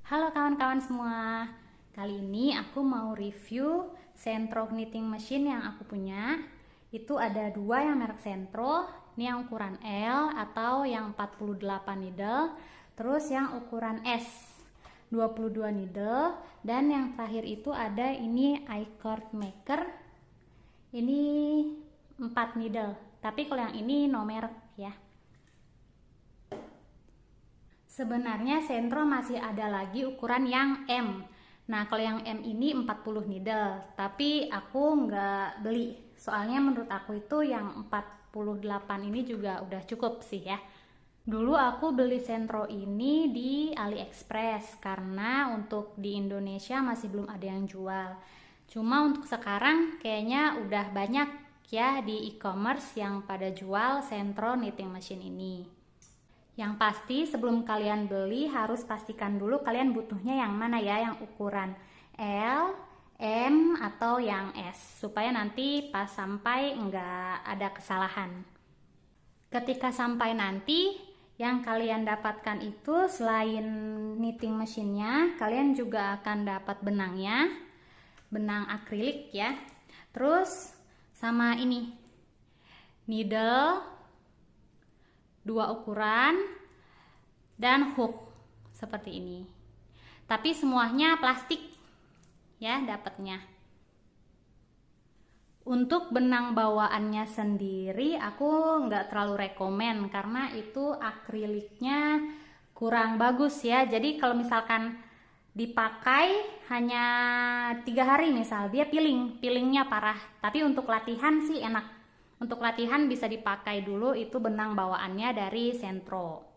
Halo kawan-kawan semua. Kali ini aku mau review Sentro knitting machine yang aku punya. Itu ada dua yang merek Sentro. Ini yang ukuran L atau yang 48 needle. Terus yang ukuran S 22 needle. Dan yang terakhir itu ada ini iCord Maker. Ini 4 needle. Tapi kalau yang ini no merek ya. Sebenarnya Sentro masih ada lagi ukuran yang M. Nah, kalau yang M ini 40 needle, tapi aku nggak beli. Soalnya menurut aku itu yang 48 ini juga udah cukup sih ya. Dulu aku beli Sentro ini di AliExpress karena untuk di Indonesia masih belum ada yang jual. Cuma untuk sekarang kayaknya udah banyak ya di e-commerce yang pada jual Sentro knitting machine ini. Yang pasti sebelum kalian beli harus pastikan dulu kalian butuhnya yang mana ya, yang ukuran L, M, atau yang S, supaya nanti pas sampai nggak ada kesalahan. Ketika sampai nanti, yang kalian dapatkan itu selain knitting mesinnya, kalian juga akan dapat benangnya, benang akrilik ya. Terus sama ini, needle, dua ukuran, dan hook seperti ini. Tapi semuanya plastik ya dapatnya. Untuk benang bawaannya sendiri aku nggak terlalu rekomen karena itu akriliknya kurang bagus ya. Jadi kalau misalkan dipakai hanya 3 hari misal, dia pilingnya parah. Tapi untuk latihan sih enak. Untuk latihan bisa dipakai dulu, itu benang bawaannya dari Sentro.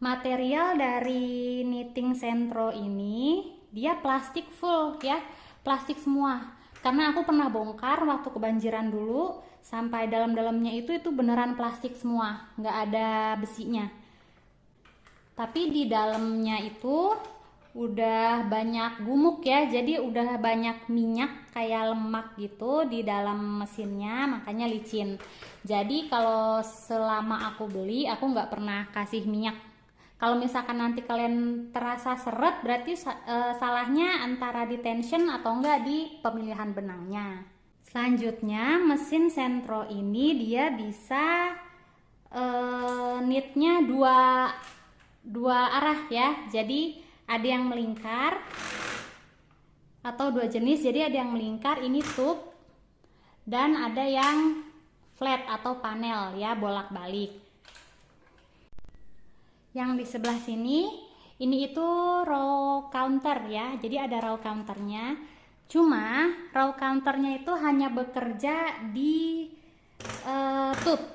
Material dari knitting Sentro ini dia plastik full ya, plastik semua. Karena aku pernah bongkar waktu kebanjiran dulu, sampai dalam-dalamnya itu beneran plastik semua, nggak ada besinya. Tapi di dalamnya itu udah banyak gumuk ya, jadi udah banyak minyak kayak lemak gitu di dalam mesinnya, makanya licin. Jadi kalau selama aku beli aku nggak pernah kasih minyak. Kalau misalkan nanti kalian terasa seret, berarti salahnya antara di tension atau enggak di pemilihan benangnya. Selanjutnya mesin Sentro ini dia bisa knitnya dua arah ya, jadi ada yang melingkar atau dua jenis, jadi ada yang melingkar ini tube dan ada yang flat atau panel ya, bolak-balik. Yang di sebelah sini ini itu row counter ya, jadi ada row counternya. Cuma row counternya itu hanya bekerja di tube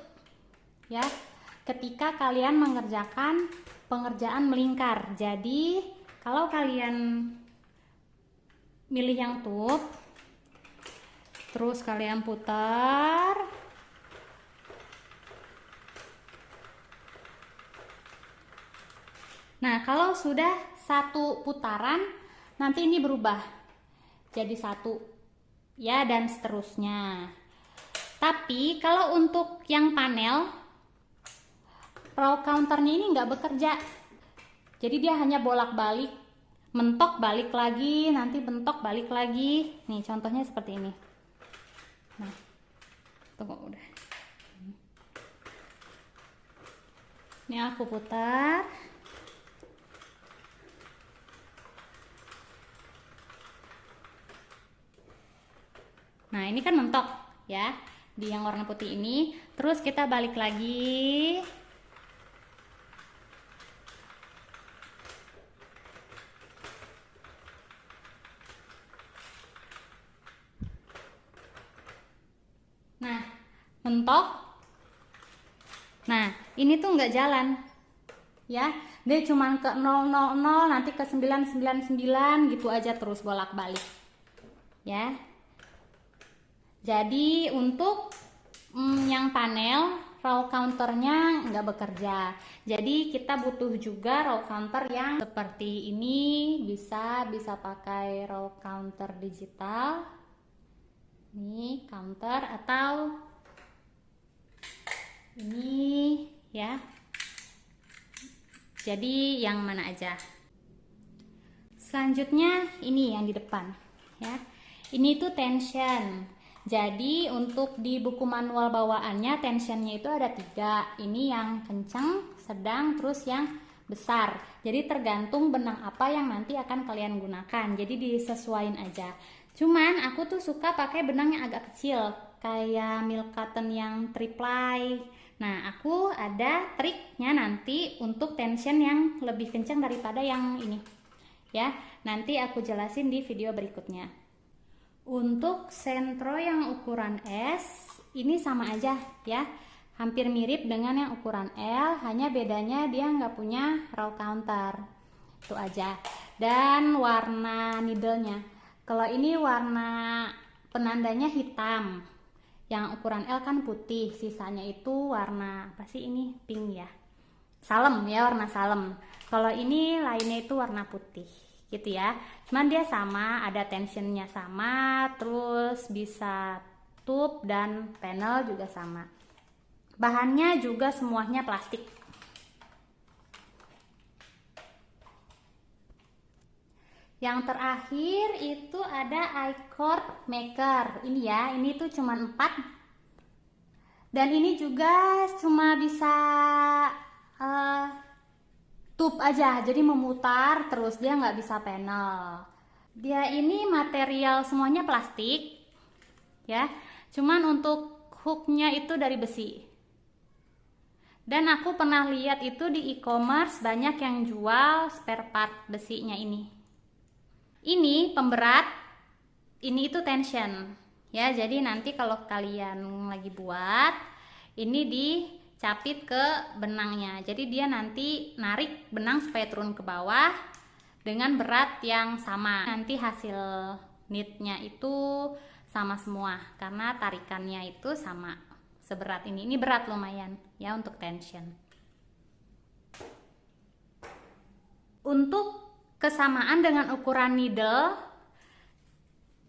ya, ketika kalian mengerjakan pengerjaan melingkar. Jadi kalau kalian milih yang tube, terus kalian putar, nah kalau sudah satu putaran nanti ini berubah jadi satu ya, dan seterusnya. Tapi kalau untuk yang panel, row counternya ini nggak bekerja, jadi dia hanya bolak-balik, mentok balik lagi, nanti bentok balik lagi. Nih contohnya seperti ini. Nah, tunggu udah. Ini aku putar. Nah, ini kan mentok ya di yang warna putih ini. Terus kita balik lagi. Nah, mentok. Nah, ini tuh nggak jalan ya, dia cuma ke 000, nanti ke 999 gitu aja terus bolak-balik ya. Jadi untuk yang panel row counternya nggak bekerja, jadi kita butuh juga row counter yang seperti ini. Bisa pakai row counter digital, ini counter, atau ini ya. Jadi yang mana aja. Selanjutnya ini yang di depan ya. Ini tuh tension. Jadi untuk di buku manual bawaannya tensionnya itu ada 3. Ini yang kencang, sedang, terus yang besar. Jadi tergantung benang apa yang nanti akan kalian gunakan. Jadi disesuaiin aja. Cuman aku tuh suka pakai benang yang agak kecil, kayak milk cotton yang 3-ply. Nah, aku ada triknya nanti untuk tension yang lebih kencang daripada yang ini. Ya, nanti aku jelasin di video berikutnya. Untuk sentro yang ukuran S, ini sama aja ya. Hampir mirip dengan yang ukuran L, hanya bedanya dia nggak punya row counter. Itu aja. Dan warna needle-nya. Kalau ini warna penandanya hitam. Yang ukuran L kan putih, sisanya itu warna apa sih ini? Pink ya. Salem ya, warna salem. Kalau ini lainnya itu warna putih. Gitu ya. Cuman dia sama, ada tensionnya sama, terus bisa tube dan panel juga sama. Bahannya juga semuanya plastik. Yang terakhir itu ada I-cord maker. Ini ya, ini tuh cuma 4. Dan ini juga cuma bisa tube aja, jadi memutar terus, dia nggak bisa panel. Dia ini material semuanya plastik ya, cuman untuk hooknya itu dari besi. Dan aku pernah lihat itu di e-commerce banyak yang jual spare part besinya ini. Ini pemberat, ini itu tension ya, jadi nanti kalau kalian lagi buat ini dicapit ke benangnya, jadi dia nanti narik benang supaya turun ke bawah dengan berat yang sama. Nanti hasil knitnya itu sama semua karena tarikannya itu sama seberat ini. Ini berat lumayan ya untuk tension. Untuk kesamaan dengan ukuran needle,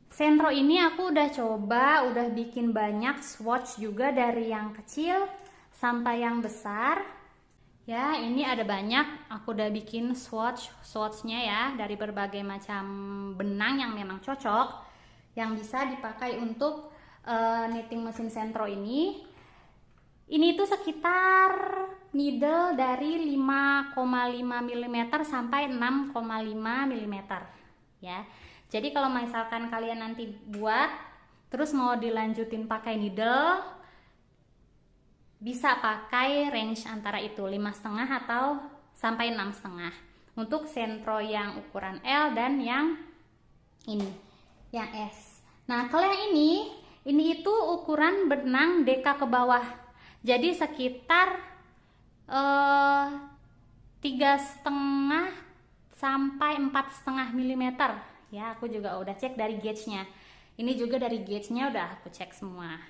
sentro ini aku udah coba, udah bikin banyak swatch juga dari yang kecil sampai yang besar. Ya, ini ada banyak, aku udah bikin swatchnya ya dari berbagai macam benang yang memang cocok, yang bisa dipakai untuk knitting mesin sentro ini. Ini tuh sekitar needle dari 5,5 mm sampai 6,5 mm ya. Jadi kalau misalkan kalian nanti buat terus mau dilanjutin pakai needle, bisa pakai range antara itu 5,5 atau sampai 6,5 untuk sentro yang ukuran L dan yang ini yang S. Nah, kalau yang ini itu ukuran benang deka ke bawah. Jadi sekitar 3,5 sampai 4,5 mm ya. Aku juga udah cek dari gauge-nya. Ini juga dari gauge-nya udah aku cek semua.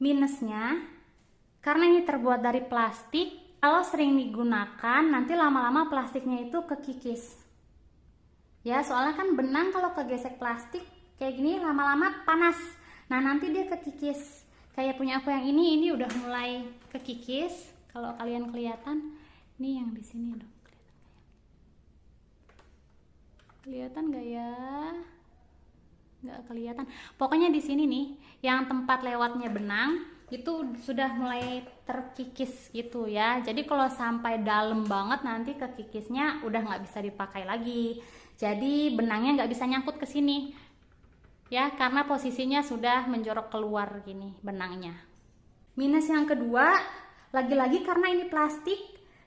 Minusnya, karena ini terbuat dari plastik, kalau sering digunakan nanti lama-lama plastiknya itu kekikis ya, soalnya kan benang kalau kegesek plastik kayak gini lama-lama panas. Nah, nanti dia kekikis. Kayak punya aku yang ini udah mulai kekikis. Kalau kalian kelihatan, ini yang di sini dong. Kelihatan nggak ya? Nggak kelihatan. Pokoknya di sini nih, yang tempat lewatnya benang itu sudah mulai terkikis gitu ya. Jadi kalau sampai dalam banget nanti kekikisnya udah nggak bisa dipakai lagi. Jadi benangnya nggak bisa nyangkut ke sini. Ya, karena posisinya sudah menjorok keluar gini benangnya. Minus yang kedua, lagi-lagi karena ini plastik,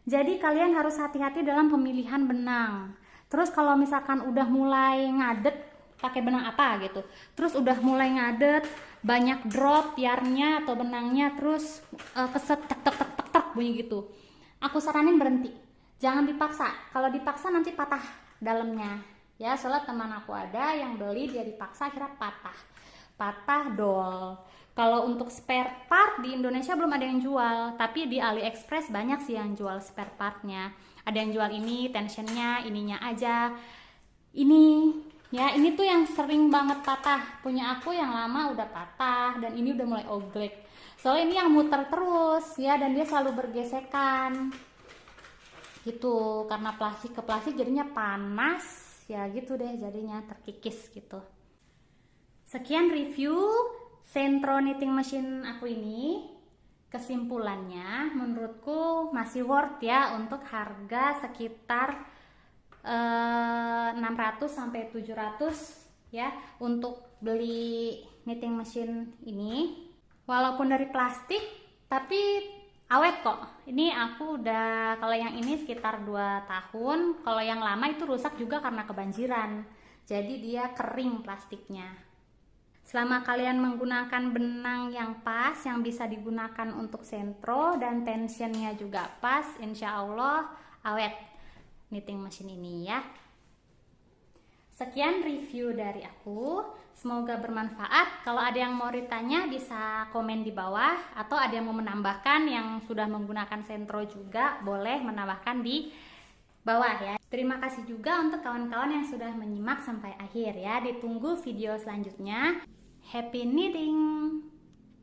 jadi kalian harus hati-hati dalam pemilihan benang. Terus kalau misalkan udah mulai ngadet pakai benang apa gitu, terus udah mulai ngadet, banyak drop yarnnya atau benangnya, terus keset tek tek tek tek tek bunyi gitu, aku saranin berhenti, jangan dipaksa. Kalau dipaksa nanti patah dalamnya. Ya, soalnya teman aku ada yang beli, dia dipaksa akhirnya patah dol. Kalau untuk spare part di Indonesia belum ada yang jual, tapi di AliExpress banyak sih yang jual spare partnya. Ada yang jual ini, tensionnya, ininya aja. Ini ya, ini tuh yang sering banget patah. Punya aku yang lama udah patah dan ini udah mulai oglek. Soalnya ini yang muter terus ya, dan dia selalu bergesekan. gitu, karena plastik ke plastik jadinya panas ya gitu deh, jadinya terkikis gitu. Sekian review Sentro knitting machine aku ini. Kesimpulannya menurutku masih worth ya untuk harga sekitar 600 sampai 700 ya untuk beli knitting machine ini. Walaupun dari plastik tapi awet kok. Ini aku udah, kalau yang ini sekitar 2 tahun, kalau yang lama itu rusak juga karena kebanjiran. Jadi dia kering plastiknya. Selama kalian menggunakan benang yang pas, yang bisa digunakan untuk sentro dan tensionnya juga pas, insya Allah awet knitting machine ini ya. Sekian review dari aku, semoga bermanfaat. Kalau ada yang mau ditanya bisa komen di bawah, atau ada yang mau menambahkan yang sudah menggunakan sentro juga boleh menambahkan di bawah ya. Terima kasih juga untuk kawan-kawan yang sudah menyimak sampai akhir ya. Ditunggu video selanjutnya. Happy knitting!